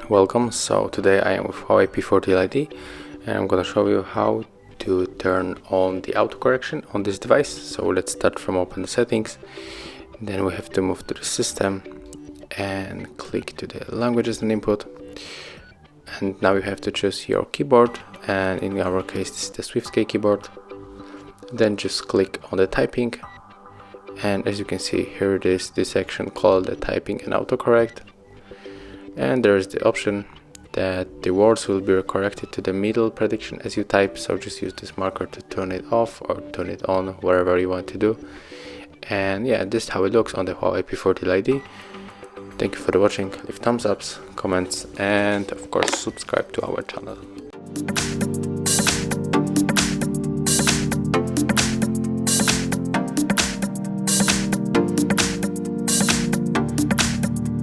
Welcome. So today I am with Huawei P40 Lite E and I'm gonna show you how to turn on the autocorrection on this device. So let's start from open the settings, then we have to move to the system and click to the languages and input, and now you have to choose your keyboard, and in our case this is the SwiftKey keyboard. Then just click on the typing, and as you can see here it is, this section called the typing and autocorrect, and there is the option that the words will be corrected to the middle prediction as you type, so just use this marker to turn it off or turn it on, whatever you want to do. And yeah, this is how it looks on the Huawei P40 Lite E. Thank you for watching, leave thumbs ups, comments, and of course subscribe to our channel.